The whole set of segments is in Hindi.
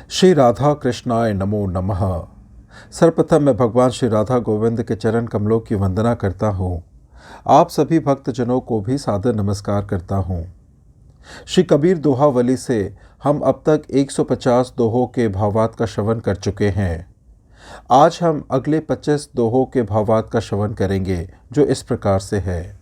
श्री राधा कृष्णाय नमो नमः। सर्वप्रथम मैं भगवान श्री राधा गोविंद के चरण कमलों की वंदना करता हूँ। आप सभी भक्तजनों को भी सादर नमस्कार करता हूँ। श्री कबीर दोहावली से हम अब तक 150 दोहों के भावार्थ का श्रवण कर चुके हैं। आज हम अगले 25 दोहों के भावार्थ का श्रवण करेंगे, जो इस प्रकार से है।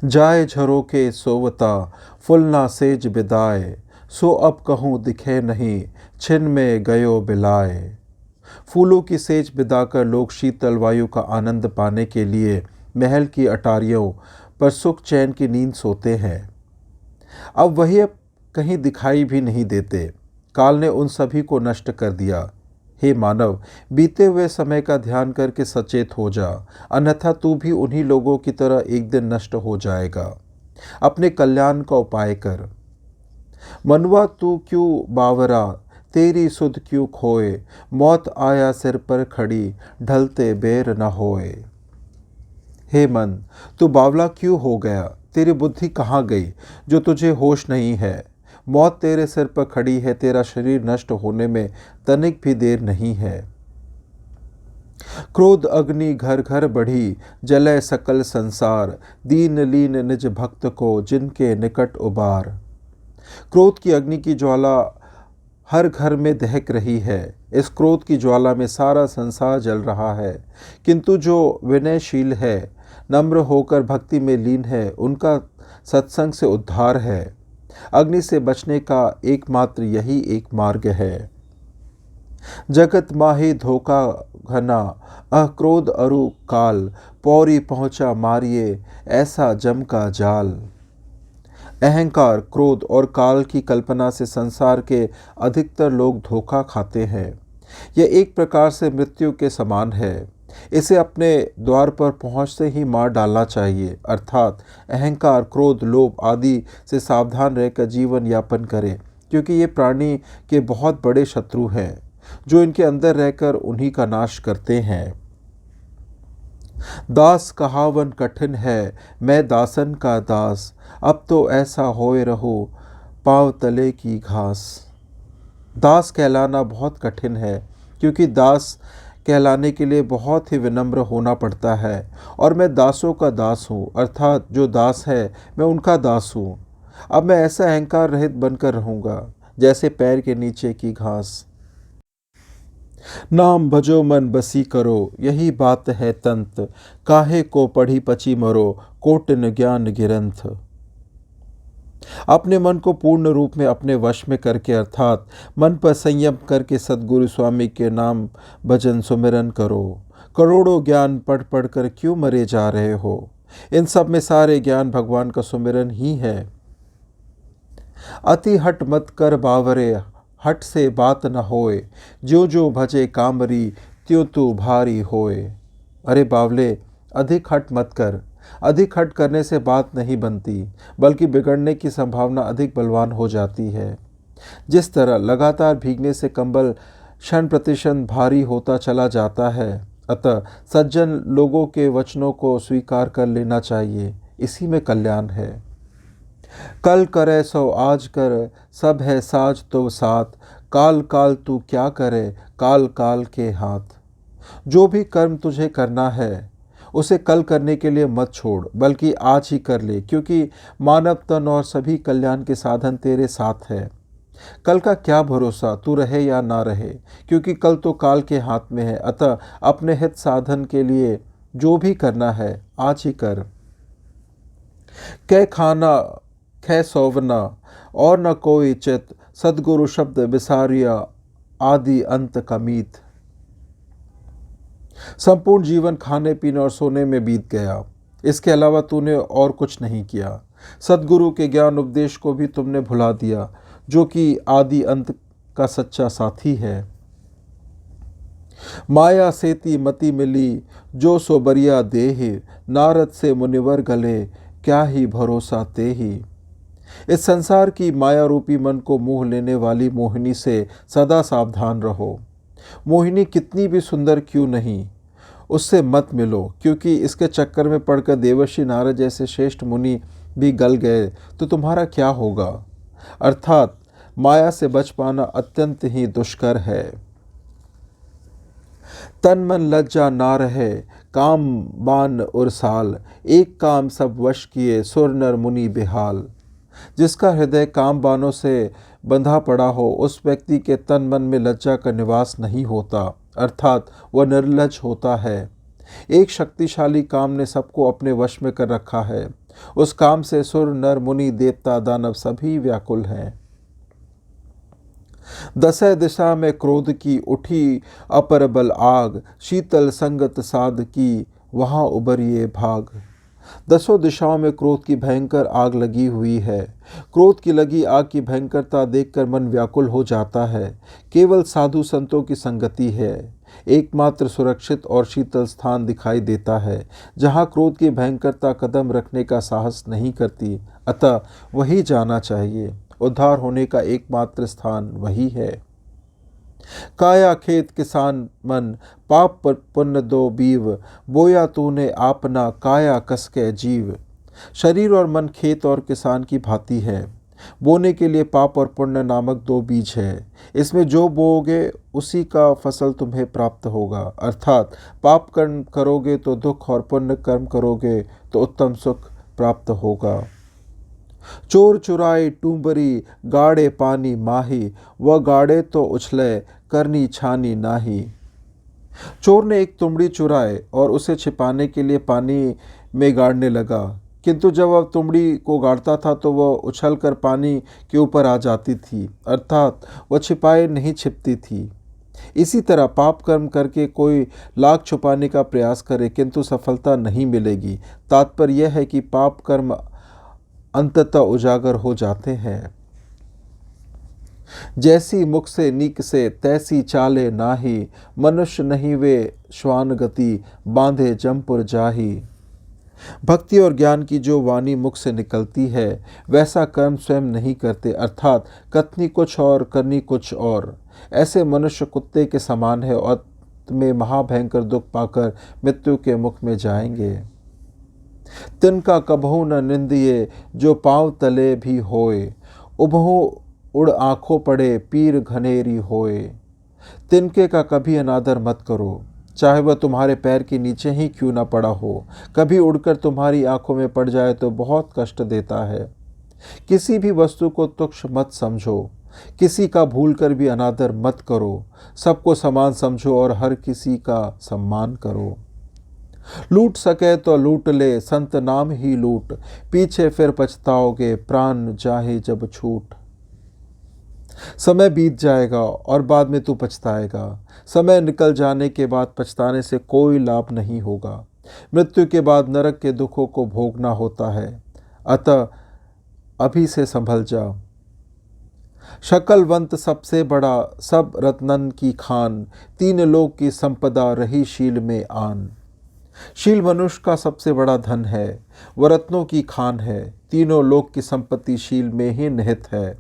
जाए झरोके सोवता फुलना सेज बिदाए, सो अब कहूँ दिखे नहीं छिन में गयो बिलाए। फूलों की सेज बिदाकर लोग शीतल वायु का आनंद पाने के लिए महल की अटारियों पर सुख चैन की नींद सोते हैं। अब वही कहीं दिखाई भी नहीं देते। काल ने उन सभी को नष्ट कर दिया। हे मानव, बीते हुए समय का ध्यान करके सचेत हो जा, अन्यथा तू भी उन्हीं लोगों की तरह एक दिन नष्ट हो जाएगा। अपने कल्याण का उपाय कर। मनुआ तू क्यों बावरा, तेरी सुध क्यों खोए, मौत आया सिर पर खड़ी, ढलते बेर न होए। हे मन, तू बावला क्यों हो गया, तेरी बुद्धि कहाँ गई जो तुझे होश नहीं है। मौत तेरे सिर पर खड़ी है, तेरा शरीर नष्ट होने में तनिक भी देर नहीं है। क्रोध अग्नि घर घर बढ़ी, जले सकल संसार, दीन लीन निज भक्त को जिनके निकट उबार। क्रोध की अग्नि की ज्वाला हर घर में दहक रही है। इस क्रोध की ज्वाला में सारा संसार जल रहा है, किंतु जो विनयशील है, नम्र होकर भक्ति में लीन है, उनका सत्संग से उद्धार है। अग्नि से बचने का एकमात्र यही एक मार्ग है। जगत माही धोखा घना, अक्रोध अरु काल, पौरी पहुँचा मारिए ऐसा जम का जाल। अहंकार, क्रोध और काल की कल्पना से संसार के अधिकतर लोग धोखा खाते हैं। यह एक प्रकार से मृत्यु के समान है। इसे अपने द्वार पर पहुंचते ही मार डालना चाहिए, अर्थात अहंकार, क्रोध, लोभ आदि से सावधान रहकर जीवन यापन करें, क्योंकि ये प्राणी के बहुत बड़े शत्रु हैं, जो इनके अंदर रहकर उन्हीं का नाश करते हैं। दास कहावन कठिन है, मैं दासन का दास, अब तो ऐसा होए रहो पाँव तले की घास। दास कहलाना बहुत कठिन है, क्योंकि दास कहलाने के लिए बहुत ही विनम्र होना पड़ता है। और मैं दासों का दास हूँ, अर्थात जो दास है मैं उनका दास हूँ। अब मैं ऐसा अहंकार रहित बनकर रहूँगा जैसे पैर के नीचे की घास। नाम भजो मन बसी करो, यही बात है तंत, काहे को पढ़ी पची मरो, कोटिन ज्ञान गिरंथ। अपने मन को पूर्ण रूप में अपने वश में करके, अर्थात मन पर संयम करके सद्गुरु स्वामी के नाम भजन सुमिरन करो। करोड़ों ज्ञान पढ़ पढ़ कर क्यों मरे जा रहे हो। इन सब में सारे ज्ञान भगवान का सुमिरन ही है। अति हट मत कर बावरे, हट से बात न होए, जो जो भजे कामरी, त्यों तू भारी होए। अरे बावले, अधिक हट मत कर। अधिक हट करने से बात नहीं बनती, बल्कि बिगड़ने की संभावना अधिक बलवान हो जाती है। जिस तरह लगातार भीगने से कंबल क्षण प्रतिक्षण भारी होता चला जाता है, अतः सज्जन लोगों के वचनों को स्वीकार कर लेना चाहिए, इसी में कल्याण है। कल करे सो आज कर, सब है साज तो साथ, काल काल तू क्या करे, काल काल के हाथ। जो भी कर्म तुझे करना है उसे कल करने के लिए मत छोड़, बल्कि आज ही कर ले, क्योंकि मानव तन और सभी कल्याण के साधन तेरे साथ है। कल का क्या भरोसा, तू रहे या ना रहे, क्योंकि कल तो काल के हाथ में है। अतः अपने हित साधन के लिए जो भी करना है आज ही कर। कै खाना कै सोवना, और न कोई चित, सद्गुरु शब्द बिसारिया, आदि अंत कमीत। संपूर्ण जीवन खाने पीने और सोने में बीत गया, इसके अलावा तूने और कुछ नहीं किया। सद्गुरु के ज्ञान उपदेश को भी तुमने भुला दिया, जो कि आदि अंत का सच्चा साथी है। माया सेती मति मिली, जो सो बरिया देहि, नारद से मुनिवर गले, क्या ही भरोसा तेहि। इस संसार की माया रूपी मन को मोह लेने वाली मोहिनी से सदा सावधान रहो। मोहिनी कितनी भी सुंदर क्यों नहीं, उससे मत मिलो, क्योंकि इसके चक्कर में पड़कर देवर्षि नारद जैसे श्रेष्ठ मुनि भी गल गए तो तुम्हारा क्या होगा। अर्थात माया से बच पाना अत्यंत ही दुष्कर है। तन मन लज्जा ना रहे, काम बान और साल, एक काम सब वश किए, सुर नर मुनि बेहाल। जिसका हृदय काम बानों से बंधा पड़ा हो, उस व्यक्ति के तन मन में लज्जा का निवास नहीं होता, अर्थात वह निर्लज होता है। एक शक्तिशाली काम ने सबको अपने वश में कर रखा है। उस काम से सुर नर मुनि देवता दानव सभी व्याकुल हैं। दसै दिशा में क्रोध की उठी अपर बल आग, शीतल संगत साध की वहां उबरिए भाग। दसों दिशाओं में क्रोध की भयंकर आग लगी हुई है। क्रोध की लगी आग की भयंकरता देखकर मन व्याकुल हो जाता है। केवल साधु संतों की संगति है एकमात्र सुरक्षित और शीतल स्थान दिखाई देता है, जहाँ क्रोध की भयंकरता कदम रखने का साहस नहीं करती। अतः वही जाना चाहिए। उद्धार होने का एकमात्र स्थान वही है। काया खेत किसान मन, पाप पुण्य दो बीव, बोया तूने आपना काया कसके जीव। शरीर और मन खेत और किसान की भांति है। बोने के लिए पाप और पुण्य नामक दो बीज है। इसमें जो बोओगे उसी का फसल तुम्हें प्राप्त होगा। अर्थात पाप कर्म करोगे तो दुख और पुण्य कर्म करोगे तो उत्तम सुख प्राप्त होगा। चोर चुराई टूंबरी, गाड़े पानी माही, वह गाड़े तो उछले, करनी छानी नाही। चोर ने एक तुमड़ी चुराए और उसे छिपाने के लिए पानी में गाड़ने लगा, किंतु जब वह तुमड़ी को गाड़ता था तो वह उछलकर पानी के ऊपर आ जाती थी, अर्थात वह छिपाए नहीं छिपती थी। इसी तरह पाप कर्म करके कोई लाख छुपाने का प्रयास करे किंतु सफलता नहीं मिलेगी। तात्पर्य यह है कि पाप कर्म अंततः उजागर हो जाते हैं। जैसी मुख से नीक से, तैसी चाले नाही, मनुष्य नहीं वे श्वान गति, बांधे जमपुर जाही। भक्ति और ज्ञान की जो वाणी मुख से निकलती है, वैसा कर्म स्वयं नहीं करते, अर्थात कथनी कुछ और करनी कुछ और। ऐसे मनुष्य कुत्ते के समान है और में महाभयंकर दुख पाकर मृत्यु के मुख में जाएंगे। तिनका कबहू न निंदिए, जो पांव तले भी होए, उबहू उड़ आंखों पड़े, पीर घनेरी होए। तिनके का कभी अनादर मत करो, चाहे वह तुम्हारे पैर के नीचे ही क्यों ना पड़ा हो। कभी उड़कर तुम्हारी आंखों में पड़ जाए तो बहुत कष्ट देता है। किसी भी वस्तु को तुच्छ मत समझो, किसी का भूलकर भी अनादर मत करो। सबको समान समझो और हर किसी का सम्मान करो। लूट सके तो लूट ले, संत नाम ही लूट, पीछे फिर पछताओगे, प्राण जाहे जब छूट। समय बीत जाएगा और बाद में तू पछताएगा। समय निकल जाने के बाद पछताने से कोई लाभ नहीं होगा। मृत्यु के बाद नरक के दुखों को भोगना होता है। अतः अभी से संभल जा। शकलवंत सबसे बड़ा, सब रत्नन की खान, तीन लोक की संपदा रही शील में आन। शील मनुष्य का सबसे बड़ा धन है, वह रत्नों की खान है। तीनों लोक की संपत्ति शील में ही निहित है।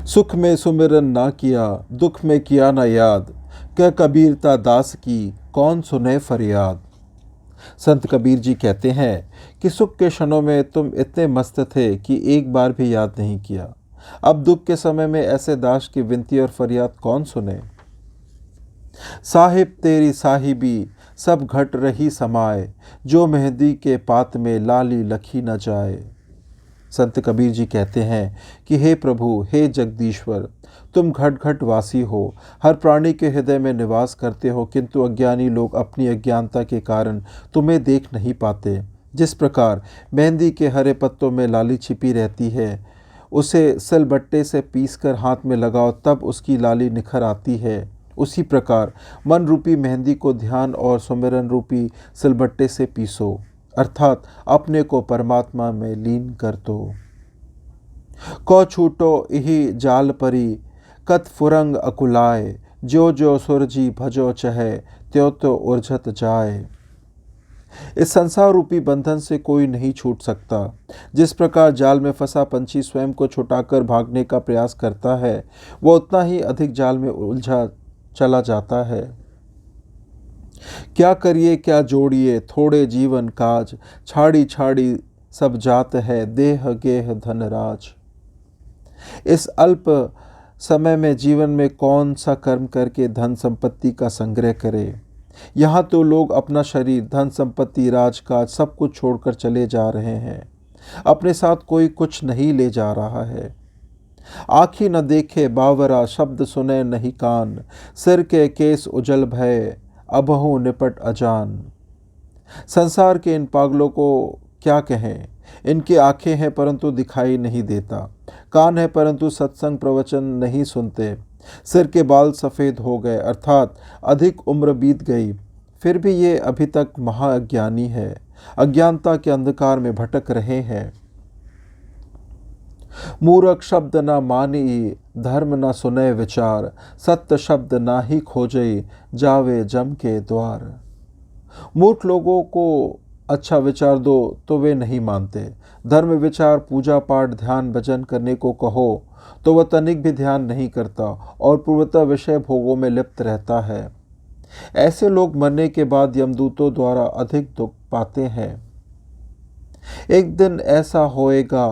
सुख में सुमिरन ना किया, दुख में किया ना याद, क्या कबीरता दास की, कौन सुने फरियाद। संत कबीर जी कहते हैं कि सुख के क्षणों में तुम इतने मस्त थे कि एक बार भी याद नहीं किया। अब दुख के समय में ऐसे दास की विनती और फरियाद कौन सुने। साहिब तेरी साहिबी, सब घट रही समाए, जो मेहंदी के पात में लाली लखी न जाए। संत कबीर जी कहते हैं कि हे प्रभु, हे जगदीश्वर, तुम घट घट वासी हो, हर प्राणी के हृदय में निवास करते हो, किंतु अज्ञानी लोग अपनी अज्ञानता के कारण तुम्हें देख नहीं पाते। जिस प्रकार मेहंदी के हरे पत्तों में लाली छिपी रहती है, उसे सिलबट्टे से पीसकर हाथ में लगाओ तब उसकी लाली निखर आती है, उसी प्रकार मन रूपी मेहंदी को ध्यान और सुमिरन रूपी सिलबट्टे से पीसो, अर्थात अपने को परमात्मा में लीन कर दो। को छूटो इही जाल परी, कत फुरंग अकुलाए, जो जो सुरजी भजो चहे, त्यों तो उर्झत जाए। इस संसार रूपी बंधन से कोई नहीं छूट सकता। जिस प्रकार जाल में फंसा पंछी स्वयं को छुटाकर भागने का प्रयास करता है, वह उतना ही अधिक जाल में उलझा चला जाता है। क्या करिए क्या जोड़िए, थोड़े जीवन काज, छाड़ी छाड़ी सब जात है, देह गेह धनराज। इस अल्प समय में जीवन में कौन सा कर्म करके धन संपत्ति का संग्रह करे। यहाँ तो लोग अपना शरीर, धन संपत्ति, राजकाज सब कुछ छोड़कर चले जा रहे हैं। अपने साथ कोई कुछ नहीं ले जा रहा है। आँखी न देखे बावरा, शब्द सुने नहीं कान, सिर के केस उजल भय, अबहु निपट अजान। संसार के इन पागलों को क्या कहें। इनकी आंखें हैं परंतु दिखाई नहीं देता, कान है परंतु सत्संग प्रवचन नहीं सुनते, सिर के बाल सफ़ेद हो गए अर्थात अधिक उम्र बीत गई, फिर भी ये अभी तक महाअज्ञानी है, अज्ञानता के अंधकार में भटक रहे हैं। मूर्ख शब्द न मानी, धर्म न सुने विचार, सत्य शब्द ना ही खोजे, जावे जम के द्वार। मूर्ख लोगों को अच्छा विचार दो तो वे नहीं मानते। धर्म विचार, पूजा पाठ, ध्यान भजन करने को कहो तो वह तनिक भी ध्यान नहीं करता और पूर्वतः विषय भोगों में लिप्त रहता है। ऐसे लोग मरने के बाद यमदूतों द्वारा अधिक दुख पाते हैं। एक दिन ऐसा होएगा,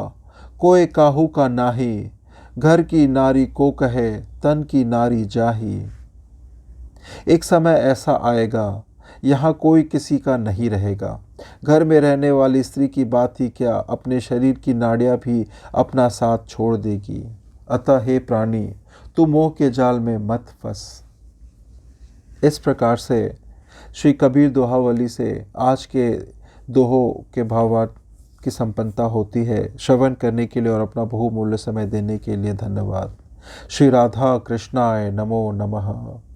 कोई काहू का नाही, घर की नारी को कहे तन की नारी जाही। एक समय ऐसा आएगा, यहाँ कोई किसी का नहीं रहेगा। घर में रहने वाली स्त्री की बात ही क्या, अपने शरीर की नाड़ियाँ भी अपना साथ छोड़ देगी। अतः हे प्राणी, तू मोह के जाल में मत फंस। इस प्रकार से श्री कबीर दोहावली से आज के दोहों के भावार्थ की संपन्नता होती है। श्रवण करने के लिए और अपना बहुमूल्य समय देने के लिए धन्यवाद। श्री राधा कृष्णाय नमो नमः।